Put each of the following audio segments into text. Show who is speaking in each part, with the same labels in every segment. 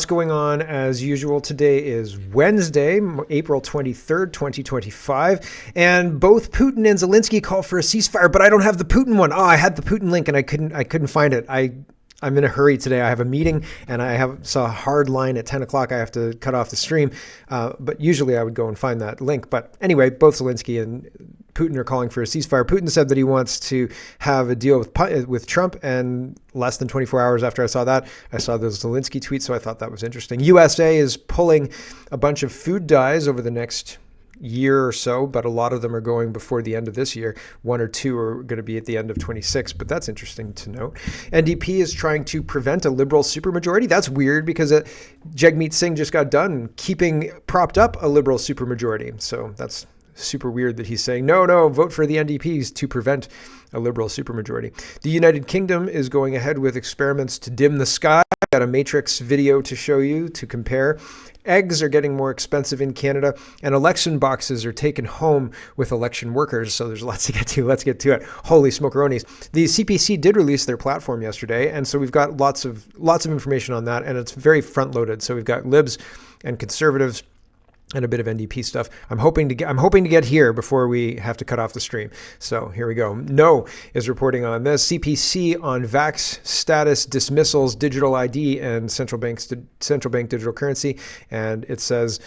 Speaker 1: going on as usual. Today is Wednesday, April 23rd, 2025, and both Putin and Zelensky call for a ceasefire, but I don't have the Putin one. Oh, I had the Putin link and I couldn't find it. I'm in a hurry today. I have a meeting and saw a hard line at 10 o'clock. I have to cut off the stream, but usually I would go and find that link. But anyway, both Zelensky and Putin are calling for a ceasefire. Putin said that he wants to have a deal with Trump, and less than 24 hours after I saw that, I saw those Zelensky tweets, so I thought that was interesting. USA is pulling a bunch of food dyes over the next year or so, but a lot of them are going before the end of this year. One or two are going to be at the end of 26, but that's interesting to note. NDP is trying to prevent a liberal supermajority. That's weird because Jagmeet Singh just got done propped up a liberal supermajority. So that's super weird that he's saying, no, vote for the NDPs to prevent a liberal supermajority. The United Kingdom is going ahead with experiments to dim the sky. I've got a Matrix video to show you to compare. Eggs are getting more expensive in Canada, and election boxes are taken home with election workers. So there's lots to get to. Let's get to it. Holy smokeronis. The CPC did release their platform yesterday, and so we've got lots of information on that, and it's very front-loaded. So we've got Libs and Conservatives and a bit of NDP stuff. I'm hoping to get here before we have to cut off the stream. So here we go. No is reporting on this. CPC on vax status dismissals, digital ID, and central bank digital currency. And it says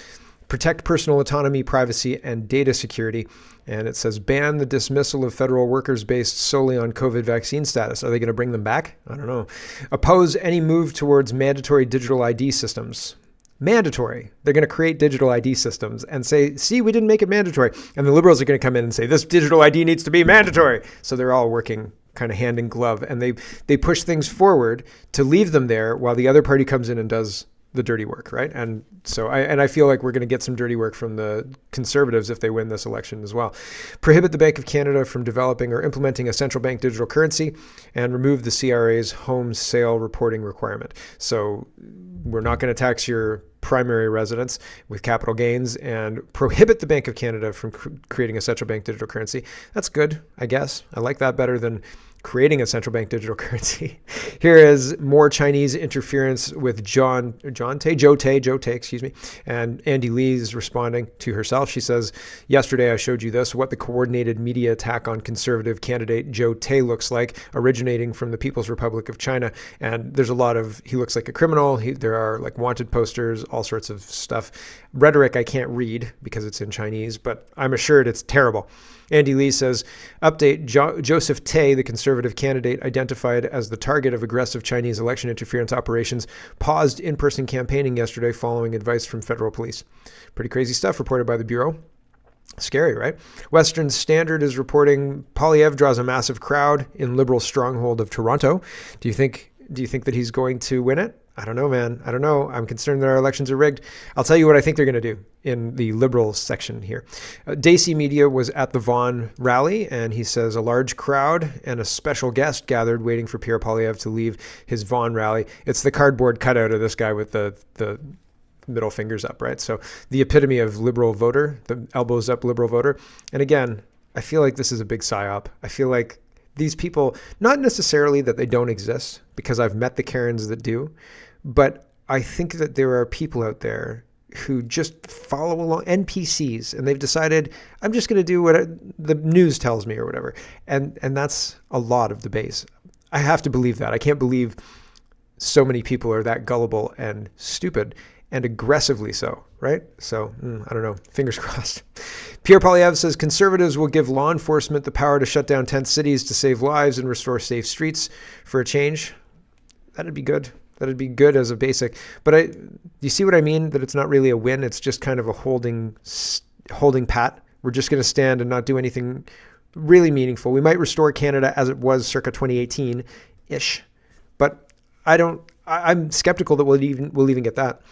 Speaker 1: protect personal autonomy, privacy, and data security. And it says ban the dismissal of federal workers based solely on COVID vaccine status. Are they going to bring them back? I don't know. Oppose any move towards mandatory digital ID systems. Mandatory. They're going to create digital ID systems and say, see, we didn't make it mandatory. And the liberals are going to come in and say, this digital ID needs to be mandatory. So they're all working kind of hand in glove. And they push things forward to leave them there while the other party comes in and does the dirty work, right? And so I feel like we're going to get some dirty work from the Conservatives if they win this election as well. Prohibit the Bank of Canada from developing or implementing a central bank digital currency, and remove the CRA's home sale reporting requirement. So we're not going to tax your primary residence with capital gains, and prohibit the Bank of Canada from creating a central bank digital currency. That's good, I guess. I like that better than creating a central bank digital currency. Here is more Chinese interference with Joe Tay, and Andy Lee is responding to herself. She says, yesterday I showed you what the coordinated media attack on conservative candidate Joe Tay looks like, originating from the People's Republic of China. And there's he looks like a criminal. There are like wanted posters, all sorts of stuff. Rhetoric I can't read because it's in Chinese, but I'm assured it's terrible. Andy Lee says, update, Joseph Tay, the conservative candidate identified as the target of aggressive Chinese election interference operations, paused in-person campaigning yesterday following advice from federal police. Pretty crazy stuff reported by the Bureau. Scary, right? Western Standard is reporting Poilievre draws a massive crowd in Liberal stronghold of Toronto. Do you think that he's going to win it? I don't know, man. I don't know. I'm concerned that our elections are rigged. I'll tell you what I think they're going to do in the Liberal section here. Dacey Media was at the Vaughan rally, and he says a large crowd and a special guest gathered waiting for Pierre Poilievre to leave his Vaughan rally. It's the cardboard cutout of this guy with the middle fingers up, right? So the epitome of liberal voter, the elbows up liberal voter. And again, I feel like this is a big psyop. I feel like these people, not necessarily that they don't exist, because I've met the Karens that do, but I think that there are people out there who just follow along, NPCs, and they've decided, I'm just going to do what the news tells me or whatever. And that's a lot of the base. I have to believe that. I can't believe so many people are that gullible and stupid, and aggressively so, right? So, I don't know. Fingers crossed. Pierre Poilievre says Conservatives will give law enforcement the power to shut down tent cities to save lives and restore safe streets for a change. That'd be good. That'd be good as a basic. But you see what I mean? That it's not really a win. It's just kind of a holding pat. We're just going to stand and not do anything really meaningful. We might restore Canada as it was circa 2018-ish. But I'm skeptical that we'll even get that.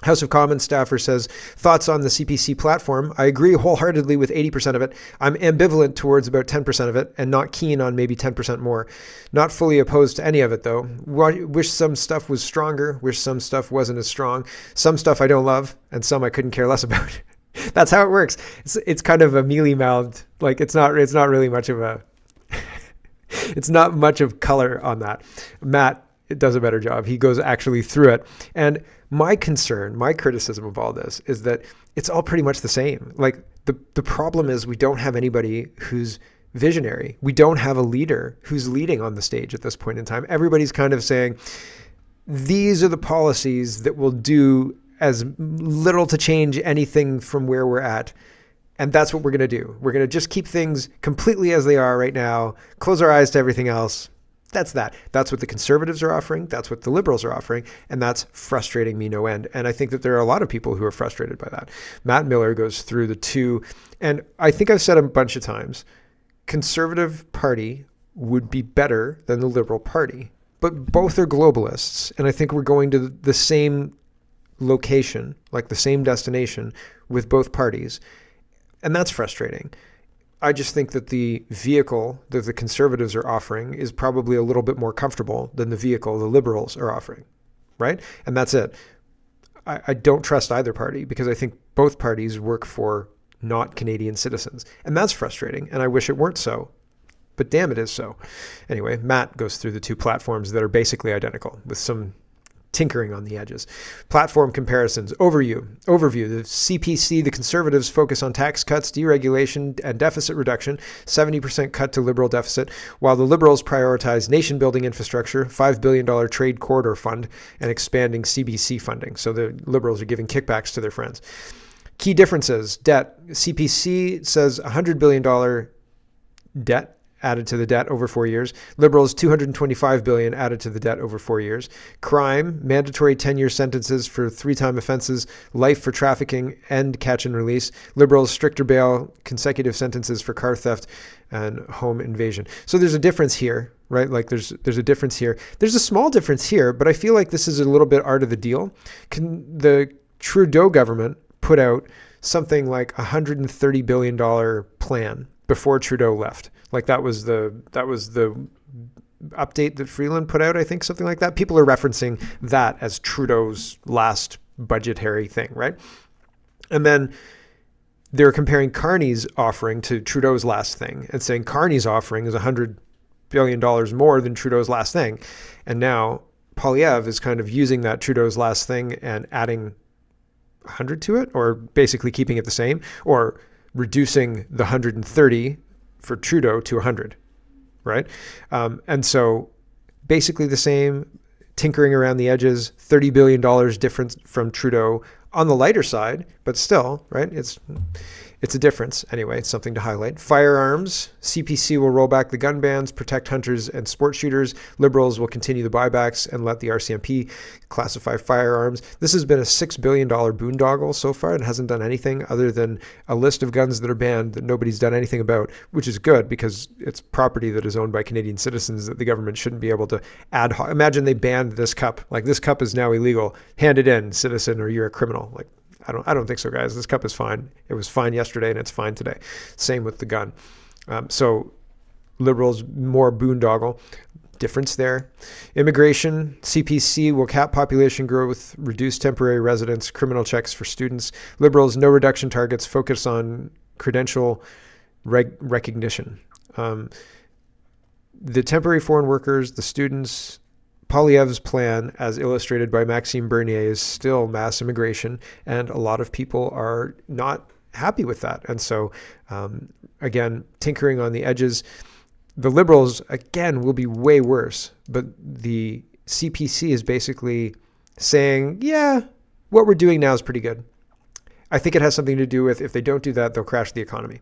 Speaker 1: House of Commons staffer says, thoughts on the CPC platform. I agree wholeheartedly with 80% of it. I'm ambivalent towards about 10% of it and not keen on maybe 10% more. Not fully opposed to any of it, though. Wish some stuff was stronger. Wish some stuff wasn't as strong. Some stuff I don't love and some I couldn't care less about. That's how it works. It's kind of a mealy-mouthed, like it's not really much of a, it's not much of color on that. Matt it does a better job. He goes actually through it. And my concern, my criticism of all this is that it's all pretty much the same. Like the problem is we don't have anybody who's visionary. We don't have a leader who's leading on the stage at this point in time. Everybody's kind of saying, these are the policies that will do as little to change anything from where we're at. And that's what we're going to do. We're going to just keep things completely as they are right now, close our eyes to everything else. That's that. That's what the conservatives are offering. That's what the liberals are offering. And that's frustrating me no end. And I think that there are a lot of people who are frustrated by that. Matt Miller goes through the two. And I think I've said a bunch of times, Conservative Party would be better than the Liberal Party. But both are globalists. And I think we're going to the same location, like the same destination with both parties. And that's frustrating. I just think that the vehicle that the conservatives are offering is probably a little bit more comfortable than the vehicle the liberals are offering, right? And that's it. I don't trust either party because I think both parties work for not Canadian citizens. And that's frustrating. And I wish it weren't so. But damn, it is so. Anyway, Matt goes through the two platforms that are basically identical with some tinkering on the edges. Platform comparisons. Overview. The CPC, the Conservatives focus on tax cuts, deregulation, and deficit reduction, 70% cut to Liberal deficit, while the Liberals prioritize nation-building infrastructure, $5 billion trade corridor fund, and expanding CBC funding. So the Liberals are giving kickbacks to their friends. Key differences. Debt. CPC says $100 billion debt added to the debt over 4 years. Liberals, $225 billion added to the debt over 4 years. Crime, mandatory 10-year sentences for 3-time offenses, life for trafficking and catch and release. Liberals, stricter bail, consecutive sentences for car theft and home invasion. So there's a difference here, right? Like there's a difference here. There's a small difference here, but I feel like this is a little bit art of the deal. The Trudeau government put out something like $130 billion plan before Trudeau left. Like that was the update that Freeland put out, I think, something like that. People are referencing that as Trudeau's last budgetary thing, right? And then they're comparing Carney's offering to Trudeau's last thing and saying Carney's offering is $100 billion more than Trudeau's last thing. And now Poilievre is kind of using that Trudeau's last thing and adding 100 to it, or basically keeping it the same, or reducing the 130 for Trudeau to 100, right? And so basically the same, tinkering around the edges, $30 billion difference from Trudeau on the lighter side, but still, right? It's a difference. Anyway, it's something to highlight. Firearms, CPC will roll back the gun bans, protect hunters and sport shooters. Liberals will continue the buybacks and let the RCMP classify firearms. This has been a $6 billion boondoggle so far. It hasn't done anything other than a list of guns that are banned that nobody's done anything about, which is good because it's property that is owned by Canadian citizens that the government shouldn't be able to ad hoc. Imagine they banned this cup. Like, this cup is now illegal. Hand it in, citizen, or you're a criminal. Like, I don't think so, guys. This cup is fine. It was fine yesterday and it's fine today. Same with the gun. So Liberals, more boondoggle. Difference there. Immigration, CPC will cap population growth, reduce temporary residence, criminal checks for students. Liberals, no reduction targets, focus on credential recognition. The temporary foreign workers, the students, Poilievre's plan, as illustrated by Maxime Bernier, is still mass immigration, and a lot of people are not happy with that. And so, again, tinkering on the edges. The Liberals, again, will be way worse, but the CPC is basically saying, yeah, what we're doing now is pretty good. I think it has something to do with, if they don't do that, they'll crash the economy.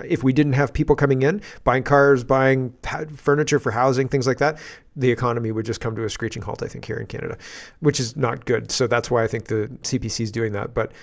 Speaker 1: If we didn't have people coming in, buying cars, buying furniture for housing, things like that, the economy would just come to a screeching halt, I think, here in Canada, which is not good. So that's why I think the CPC is doing that. But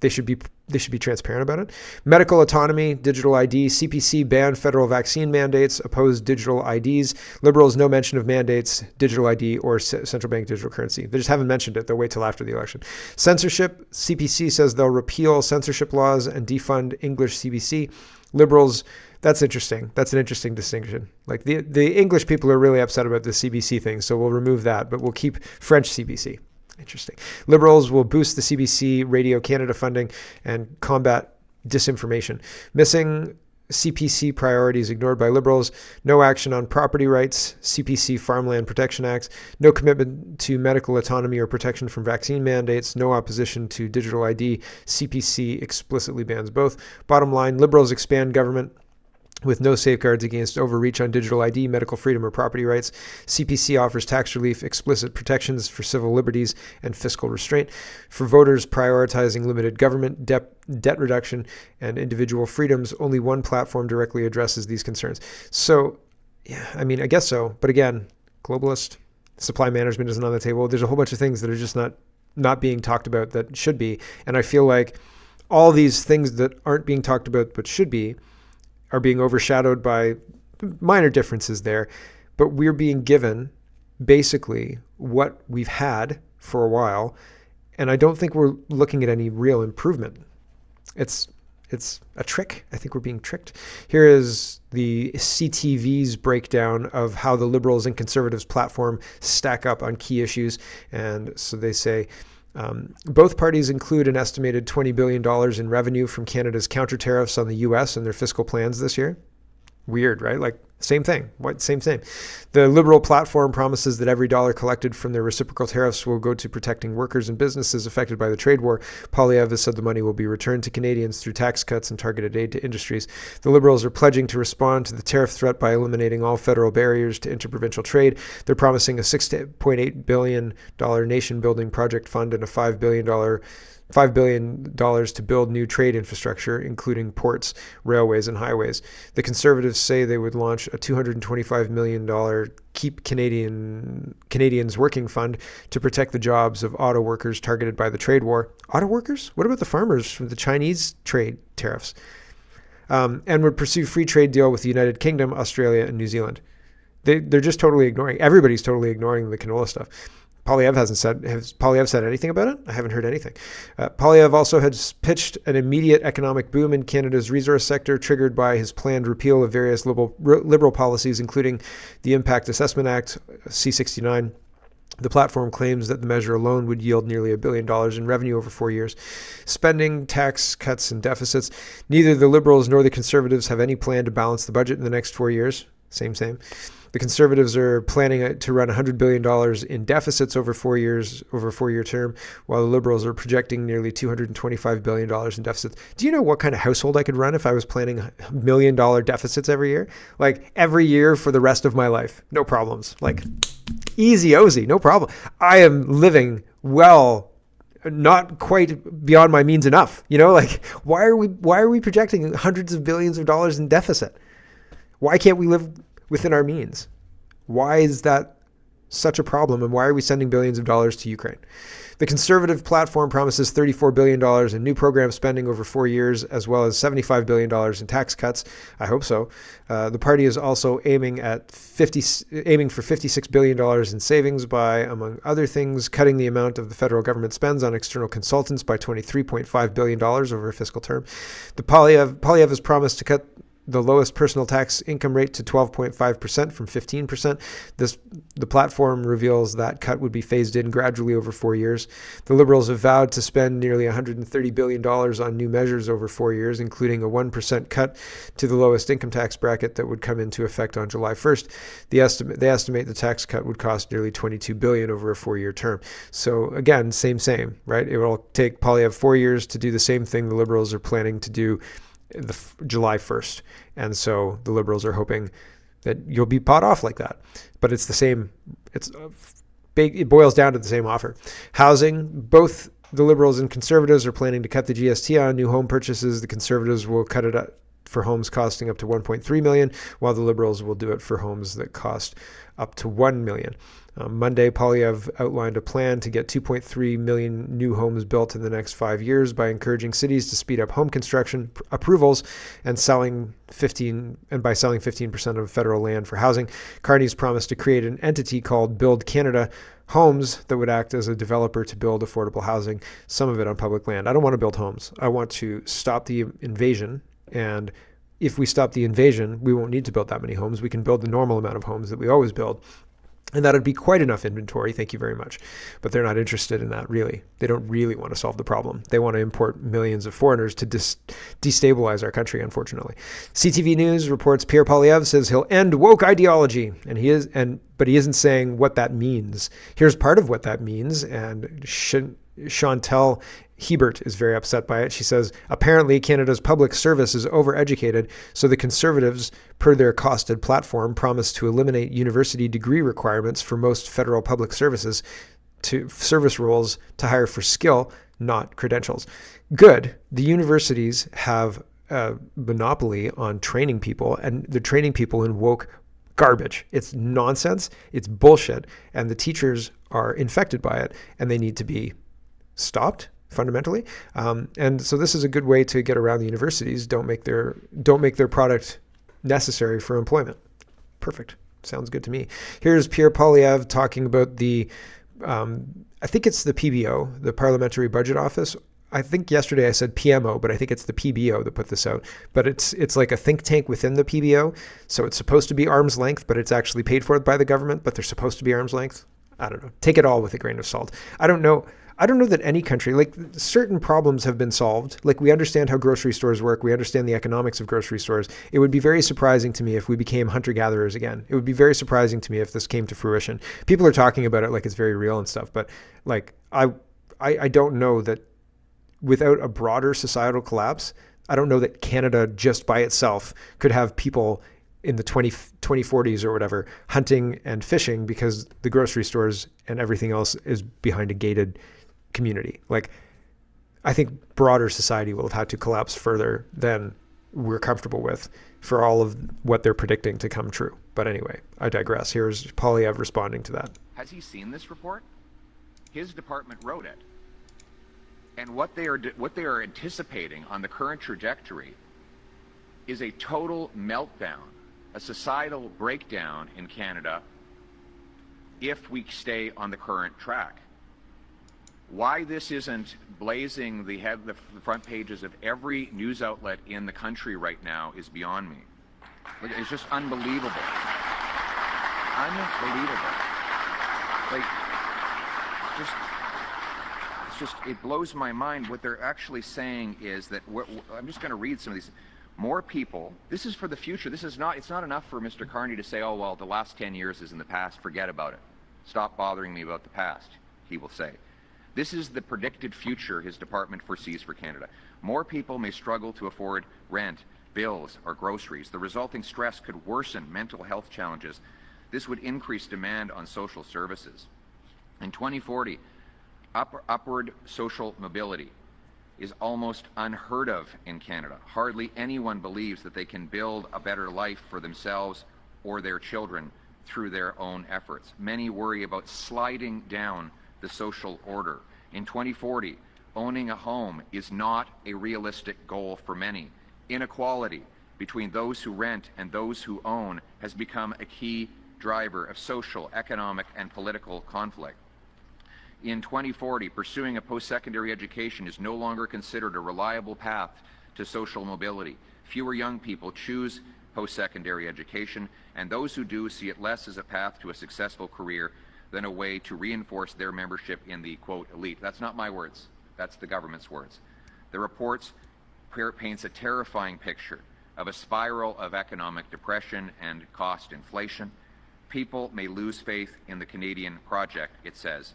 Speaker 1: they should be transparent about it. Medical autonomy, digital ID, CPC banned federal vaccine mandates, opposed digital IDs. Liberals, no mention of mandates, digital ID, or central bank digital currency. They just haven't mentioned it. They'll wait till after the election. Censorship, CPC says they'll repeal censorship laws and defund English CBC. Liberals, that's interesting. That's an interesting distinction. Like the English people are really upset about the CBC thing, so we'll remove that, but we'll keep French CBC. Interesting. Liberals will boost the CBC Radio Canada funding and combat disinformation. Missing CPC priorities ignored by Liberals, no action on property rights, CPC Farmland Protection Acts, no commitment to medical autonomy or protection from vaccine mandates, no opposition to digital ID, CPC explicitly bans both. Bottom line, Liberals expand government with no safeguards against overreach on digital ID, medical freedom, or property rights. CPC offers tax relief, explicit protections for civil liberties, and fiscal restraint. For voters prioritizing limited government, debt reduction, and individual freedoms, only one platform directly addresses these concerns. So, yeah, I mean, I guess so. But again, globalist, supply management isn't on the table. There's a whole bunch of things that are just not being talked about that should be. And I feel like all these things that aren't being talked about but should be are being overshadowed by minor differences there, but we're being given basically what we've had for a while, and I don't think we're looking at any real improvement. It's a trick. I think we're being tricked. Here is the CTV's breakdown of how the Liberals and Conservatives platform stack up on key issues, and so they say, both parties include an estimated $20 billion in revenue from Canada's counter tariffs on the U.S. and their fiscal plans this year. Weird, right? Like, same thing. What? Same. The Liberal platform promises that every dollar collected from their reciprocal tariffs will go to protecting workers and businesses affected by the trade war. Poilievre has said the money will be returned to Canadians through tax cuts and targeted aid to industries. The Liberals are pledging to respond to the tariff threat by eliminating all federal barriers to interprovincial trade. They're promising a $6.8 billion nation-building project fund and a $5 billion to build new trade infrastructure, including ports, railways, and highways. The Conservatives say they would launch a $225 million Keep Canadians Working Fund to protect the jobs of auto workers targeted by the trade war. Auto workers? What about the farmers from the Chinese trade tariffs? And would pursue free trade deal with the United Kingdom, Australia, and New Zealand. They're just totally ignoring. Everybody's totally ignoring the canola stuff. Has Poilievre said anything about it? I haven't heard anything. Poilievre also has pitched an immediate economic boom in Canada's resource sector, triggered by his planned repeal of various liberal policies, including the Impact Assessment Act, C-69. The platform claims that the measure alone would yield nearly $1 billion in revenue over 4 years. Spending, tax cuts, and deficits. Neither the Liberals nor the Conservatives have any plan to balance the budget in the next 4 years. Same. The Conservatives are planning to run $100 billion in deficits over 4 years, over a 4-year term, while the Liberals are projecting nearly $225 billion in deficits. Do you know what kind of household I could run if I was planning $1 million deficits every year? Like, every year for the rest of my life. No problems. Like, easy-ozy, no problem. I am living well, not quite beyond my means enough. You know, like, why are we projecting hundreds of billions of dollars in deficit? Why can't we live within our means? Why is that such a problem, and why are we sending billions of dollars to Ukraine? The Conservative platform promises $34 billion in new program spending over 4 years, as well as $75 billion in tax cuts. I hope so. The party is also aiming for $56 billion in savings by, among other things, cutting the amount of the federal government spends on external consultants by $23.5 billion over a fiscal term. Poilievre has promised to cut the lowest personal tax income rate to 12.5% from 15%. The platform reveals that cut would be phased in gradually over 4 years. The Liberals have vowed to spend nearly $130 billion on new measures over 4 years, including a 1% cut to the lowest income tax bracket that would come into effect on July 1st. They estimate the tax cut would cost nearly $22 billion over a 4-year term. So again, same, right? It will take Poilievre 4 years to do the same thing the Liberals are planning to do July 1st. And so the Liberals are hoping that you'll be bought off like that. But it's the same. It boils down to the same offer. Housing, both the Liberals and Conservatives are planning to cut the GST on new home purchases. The Conservatives will cut it for homes costing up to $1.3 million, while the Liberals will do it for homes that cost up to $1 million. Monday, Poilievre outlined a plan to get 2.3 million new homes built in the next 5 years by encouraging cities to speed up home construction approvals and by selling 15% of federal land for housing. Carney's promised to create an entity called Build Canada Homes that would act as a developer to build affordable housing, some of it on public land. I don't want to build homes. I want to stop the invasion, and if we stop the invasion, we won't need to build that many homes. We can build the normal amount of homes that we always build. And that'd be quite enough inventory. Thank you very much. But they're not interested in that, really. They don't really want to solve the problem. They want to import millions of foreigners to destabilize our country, unfortunately. CTV News reports Pierre Poilievre says he'll end woke ideology. But he isn't saying what that means. Here's part of what that means. And Chantal Hebert is very upset by it. She says, apparently Canada's public service is overeducated, so the Conservatives, per their costed platform, promised to eliminate university degree requirements for most federal public services to service roles to hire for skill, not credentials. Good. The universities have a monopoly on training people, and they're training people in woke garbage. It's nonsense. It's bullshit. And the teachers are infected by it, and they need to be stopped fundamentally. And so this is a good way to get around the universities. Don't make their product necessary for employment. Perfect. Sounds good to me. Here's Pierre Poilievre talking about the, I think it's the PBO, the Parliamentary Budget Office. I think yesterday I said PMO, but I think it's the PBO that put this out. But it's like a think tank within the PBO. So it's supposed to be arm's length, but it's actually paid for by the government, but they're supposed to be arm's length. I don't know. Take it all with a grain of salt. I don't know that any country, like certain problems have been solved. Like we understand how grocery stores work. We understand the economics of grocery stores. It would be very surprising to me if we became hunter-gatherers again. It would be very surprising to me if this came to fruition. People are talking about it like it's very real and stuff, but like I don't know that without a broader societal collapse, I don't know that Canada just by itself could have people in the 2040s or whatever hunting and fishing because the grocery stores and everything else is behind a gated community. Like, I think broader society will have had to collapse further than we're comfortable with for all of what they're predicting to come true. But anyway, I digress. Here's Poilievre responding to that.
Speaker 2: Has he seen this report? His department wrote it. And what they are anticipating on the current trajectory is a total meltdown, a societal breakdown in Canada if we stay on the current track. Why this isn't blazing the front pages of every news outlet in the country right now is beyond me. It's just unbelievable. Unbelievable. Like, it blows my mind. What they're actually saying is that I'm just going to read some of these. More people, this is for the future. It's not enough for Mr. Carney to say, oh, well, the last 10 years is in the past, forget about it. Stop bothering me about the past, he will say. This is the predicted future his department foresees for Canada. More people may struggle to afford rent, bills, or groceries. The resulting stress could worsen mental health challenges. This would increase demand on social services. In 2040, upward social mobility is almost unheard of in Canada. Hardly anyone believes that they can build a better life for themselves or their children through their own efforts. Many worry about sliding down the social order. In 2040, owning a home is not a realistic goal for many. Inequality between those who rent and those who own has become a key driver of social, economic, and political conflict. In 2040, pursuing a post-secondary education is no longer considered a reliable path to social mobility. Fewer young people choose post-secondary education, and those who do see it less as a path to a successful career than a way to reinforce their membership in the, quote, elite. That's not my words. That's the government's words. The report paints a terrifying picture of a spiral of economic depression and cost inflation. People may lose faith in the Canadian project, it says.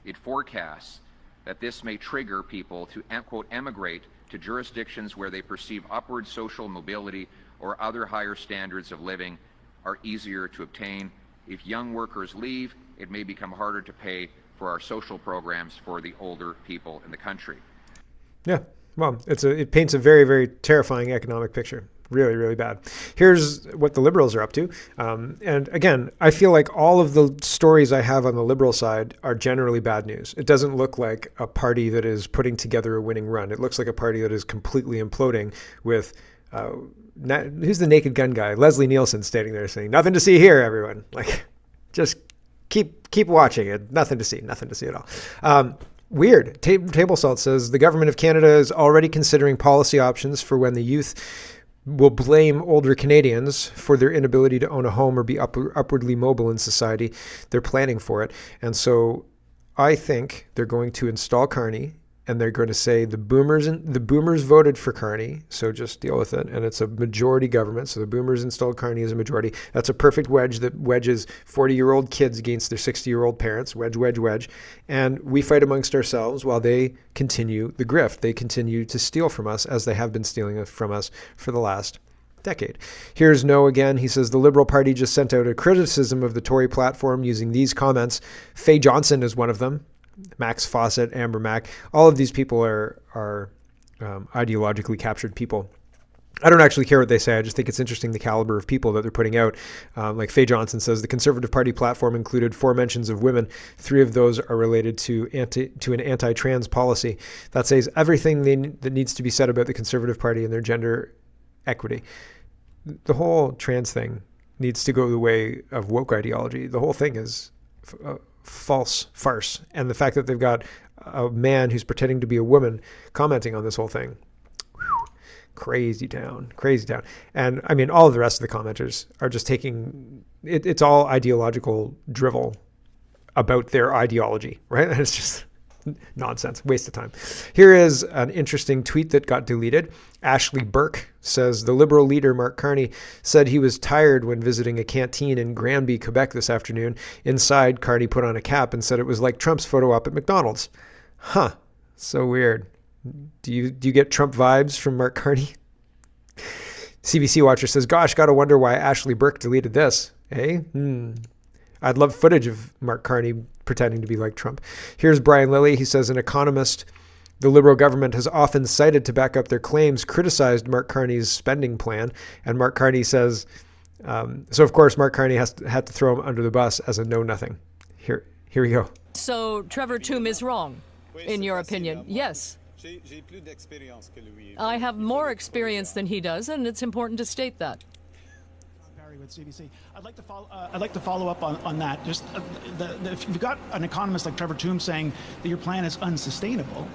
Speaker 2: It forecasts that this may trigger people to, quote, emigrate to jurisdictions where they perceive upward social mobility or other higher standards of living are easier to obtain. If young workers leave, it may become harder to pay for our social programs for the older people in the country.
Speaker 1: Yeah, well, it paints a very, very terrifying economic picture. Really, really bad. Here's what the Liberals are up to. And again, I feel like all of the stories I have on the Liberal side are generally bad news. It doesn't look like a party that is putting together a winning run. It looks like a party that is completely imploding with, who's the naked gun guy? Leslie Nielsen standing there saying, nothing to see here, everyone. Like, just keep watching it. Nothing to see at all. Weird. Table Salt says the government of Canada is already considering policy options for when the youth will blame older Canadians for their inability to own a home or be upwardly mobile in society. They're planning for it. And so I think they're going to install Carney, and they're going to say the boomers voted for Carney, so just deal with it. And it's a majority government, so the boomers installed Carney as a majority. That's a perfect wedge that wedges 40-year-old kids against their 60-year-old parents. Wedge, wedge, wedge. And we fight amongst ourselves while they continue the grift. They continue to steal from us, as they have been stealing from us for the last decade. Here's No again. He says the Liberal Party just sent out a criticism of the Tory platform using these comments. Faye Johnson is one of them. Max Fawcett, Amber Mack, all of these people are ideologically captured people. I don't actually care what they say. I just think it's interesting the caliber of people that they're putting out. Like Faye Johnson says, the Conservative Party platform included 4 mentions of women. 3 of those are related to an anti-trans policy. That says everything that needs to be said about the Conservative Party and their gender equity. The whole trans thing needs to go the way of woke ideology. The whole thing is farce. And the fact that they've got a man who's pretending to be a woman commenting on this whole thing. Crazy town. And I mean, all of the rest of the commenters are just taking it. It's all ideological drivel about their ideology, right? And it's just nonsense, waste of time. Here is an interesting tweet that got deleted. Ashley Burke says the Liberal leader Mark Carney said he was tired when visiting a canteen in Granby, Quebec this afternoon. Inside, Carney put on a cap and said it was like Trump's photo op at McDonald's. Huh. So weird. Do you get Trump vibes from Mark Carney? CBC Watcher says, gosh, gotta wonder why Ashley Burke deleted this. Eh? I'd love footage of Mark Carney pretending to be like Trump. Here's Brian Lilly. He says, an economist the Liberal government has often cited to back up their claims, criticized Mark Carney's spending plan. And Mark Carney says, so of course, Mark Carney had to throw him under the bus as a know-nothing. Here we go.
Speaker 3: So Trevor Tombe is wrong, in your opinion? Yes. I have more experience than he does, and it's important to state that.
Speaker 4: With CBC. I'd like to follow up on that. Just if you've got an economist like Trevor Tombe saying that your plan is unsustainable,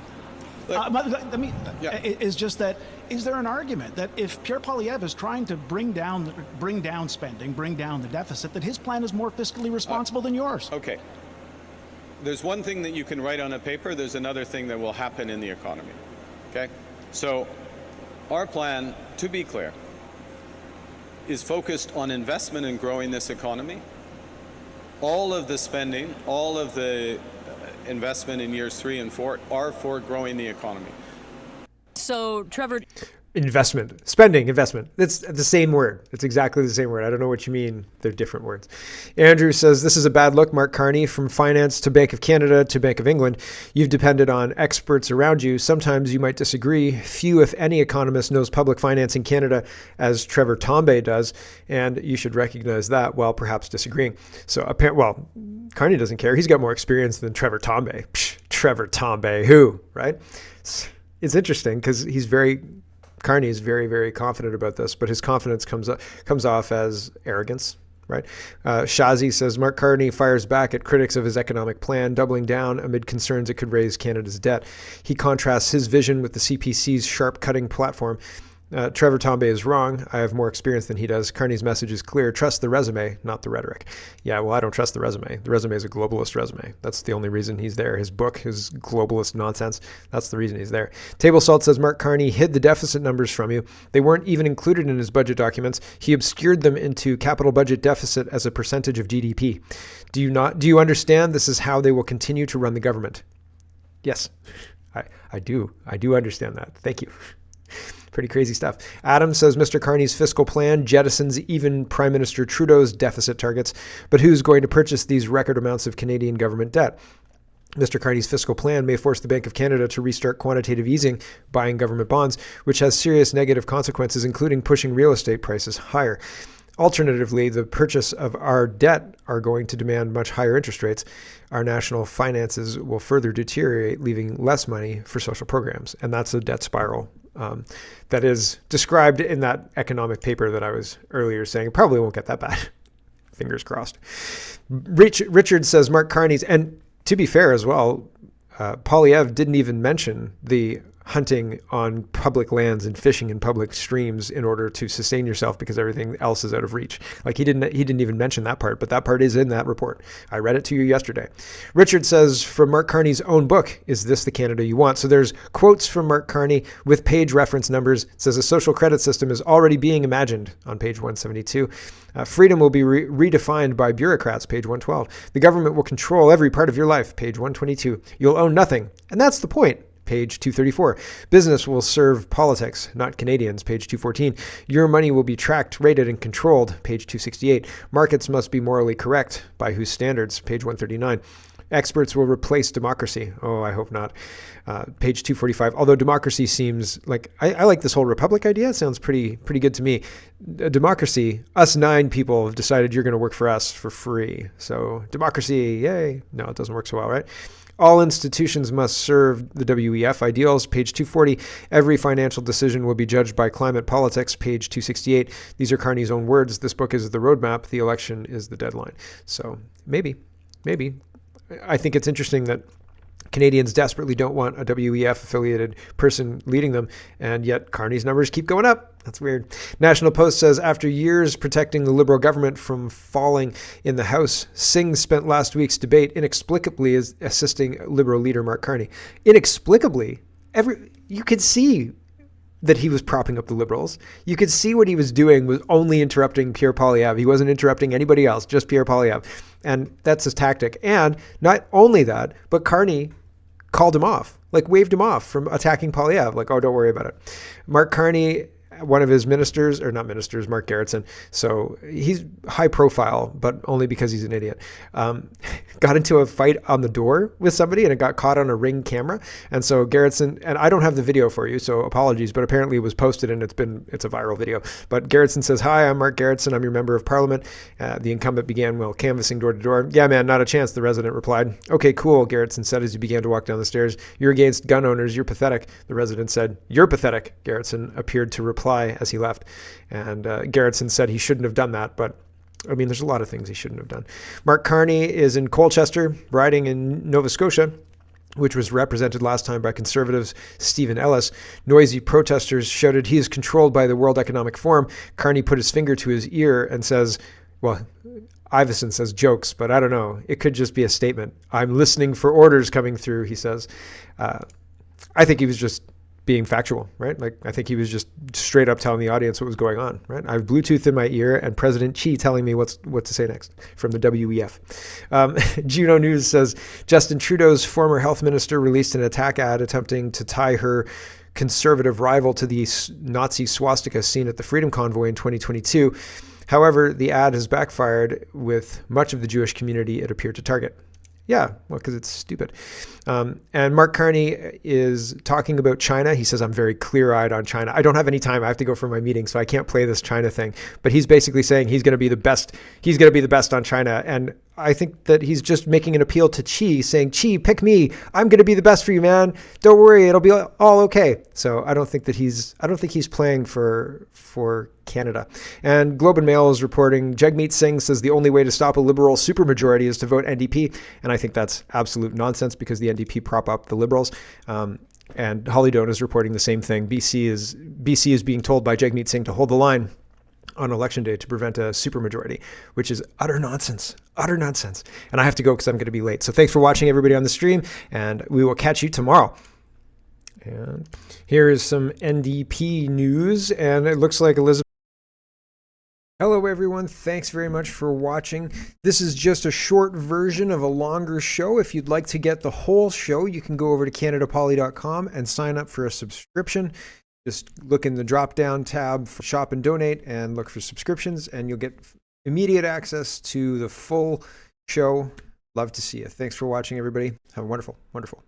Speaker 4: is just that, is there an argument that if Pierre Poilievre is trying to bring down spending, bring down the deficit, that his plan is more fiscally responsible than yours?
Speaker 5: Okay. There's one thing that you can write on a paper. There's another thing that will happen in the economy. Okay? So our plan, to be clear, is focused on investment and growing this economy. All of the spending, all of the investment in years 3 and 4 are for growing the economy.
Speaker 3: So, Trevor...
Speaker 1: Investment. Spending, investment. It's the same word. It's exactly the same word. I don't know what you mean. They're different words. Andrew says, this is a bad look, Mark Carney, from finance to Bank of Canada to Bank of England. You've depended on experts around you. Sometimes you might disagree. Few, if any, economist knows public finance in Canada as Trevor Tombe does, and you should recognize that while perhaps disagreeing. So, Carney doesn't care. He's got more experience than Trevor Tombe. Trevor Tombe, who, right? It's interesting because Carney is very, very confident about this, but his confidence comes off as arrogance, right? Shazi says, Mark Carney fires back at critics of his economic plan, doubling down amid concerns it could raise Canada's debt. He contrasts his vision with the CPC's sharp-cutting platform. Trevor Tombe is wrong. I have more experience than he does. Carney's message is clear. Trust the resume, not the rhetoric. Yeah, well, I don't trust the resume. The resume is a globalist resume. That's the only reason he's there. His book, his globalist nonsense, that's the reason he's there. Table Salt says Mark Carney hid the deficit numbers from you. They weren't even included in his budget documents. He obscured them into capital budget deficit as a percentage of GDP. Do you understand this is how they will continue to run the government? Yes, I do. I do understand that. Thank you. Pretty crazy stuff. Adam says Mr. Carney's fiscal plan jettisons even Prime Minister Trudeau's deficit targets. But who's going to purchase these record amounts of Canadian government debt? Mr. Carney's fiscal plan may force the Bank of Canada to restart quantitative easing, buying government bonds, which has serious negative consequences, including pushing real estate prices higher. Alternatively, the purchase of our debt are going to demand much higher interest rates. Our national finances will further deteriorate, leaving less money for social programs. And that's a debt spiral that is described in that economic paper that I was earlier saying. It probably won't get that bad. Fingers crossed. Richard says Mark Carney's, and to be fair as well, Poilievre didn't even mention the hunting on public lands and fishing in public streams in order to sustain yourself because everything else is out of reach. Like he didn't even mention that part, but that part is in that report. I read it to you yesterday. Richard says, from Mark Carney's own book, Is This the Canada You Want? So there's quotes from Mark Carney with page reference numbers. It says a social credit system is already being imagined on page 172. Freedom will be redefined by bureaucrats, page 112. The government will control every part of your life, page 122. You'll own nothing. And that's the point. Page 234. Business will serve politics, not Canadians. Page 214. Your money will be tracked, rated, and controlled. Page 268. Markets must be morally correct. By whose standards? Page 139. Experts will replace democracy. Oh, I hope not. Page 245. Although democracy seems like, I like this whole republic idea. It sounds pretty good to me. Democracy, us 9 people have decided you're going to work for us for free. So democracy, yay. No, it doesn't work so well, right? All institutions must serve the WEF ideals. Page 240, every financial decision will be judged by climate politics. Page 268, these are Carney's own words. This book is the roadmap. The election is the deadline. So maybe. I think it's interesting that Canadians desperately don't want a WEF-affiliated person leading them, and yet Carney's numbers keep going up. That's weird. National Post says, after years protecting the Liberal government from falling in the House, Singh spent last week's debate inexplicably as assisting Liberal leader Mark Carney. Inexplicably? You could see that he was propping up the Liberals. You could see what he was doing was only interrupting Pierre Poilievre. He wasn't interrupting anybody else, just Pierre Poilievre. And that's his tactic. And not only that, but Carney called him off, like waved him off from attacking Poilievre. Like, oh, don't worry about it. Mark Carney, one of his ministers, or not ministers, Mark Garrettson. So he's high profile, but only because he's an idiot. Got into a fight on the door with somebody and it got caught on a Ring camera. And so Garrettson, and I don't have the video for you, so apologies, but apparently it was posted and it's a viral video. But Garrettson says, hi, I'm Mark Garrettson. I'm your member of parliament. The incumbent began, canvassing door to door. Yeah, man, not a chance, the resident replied. Okay, cool, Garrettson said as he began to walk down the stairs. You're against gun owners. You're pathetic. The resident said, you're pathetic. Garrettson appeared to reply as he left. And Garrettson said he shouldn't have done that, but I mean, there's a lot of things he shouldn't have done. Mark Carney is in Colchester, riding in Nova Scotia, which was represented last time by Conservatives Stephen Ellis. Noisy protesters shouted he is controlled by the World Economic Forum. Carney put his finger to his ear and says, well, Iveson says jokes, but I don't know. It could just be a statement. I'm listening for orders coming through, he says. I think he was just being factual, right? Like, I think he was just straight up telling the audience what was going on, right? I have Bluetooth in my ear and President Xi telling me what to say next from the WEF. Juno News says, Justin Trudeau's former health minister released an attack ad attempting to tie her conservative rival to the Nazi swastika seen at the Freedom Convoy in 2022. However, the ad has backfired with much of the Jewish community it appeared to target. Yeah, well, because it's stupid. And Mark Carney is talking about China. He says, I'm very clear-eyed on China. I don't have any time. I have to go for my meeting, so I can't play this China thing. But he's basically saying he's going to be the best. He's going to be the best on China. And I think that he's just making an appeal to Xi, saying, Xi, pick me. I'm going to be the best for you, man. Don't worry. It'll be all okay. So I don't think he's playing for Canada. And Globe and Mail is reporting Jagmeet Singh says the only way to stop a Liberal supermajority is to vote NDP. And I think that's absolute nonsense because the NDP prop up the Liberals. And Holly Doan is reporting the same thing. BC is being told by Jagmeet Singh to hold the line on election day to prevent a supermajority, which is utter nonsense. And I have to go because I'm going to be late. So thanks for watching, everybody on the stream, and we will catch you tomorrow. And here is some NDP news, and it looks like Elizabeth. Hello, everyone. Thanks very much for watching. This is just a short version of a longer show. If you'd like to get the whole show, you can go over to CanadaPoly.com and sign up for a subscription. Just look in the drop-down tab for Shop and Donate and look for subscriptions, and you'll get immediate access to the full show. Love to see you. Thanks for watching, everybody. Have a wonderful, wonderful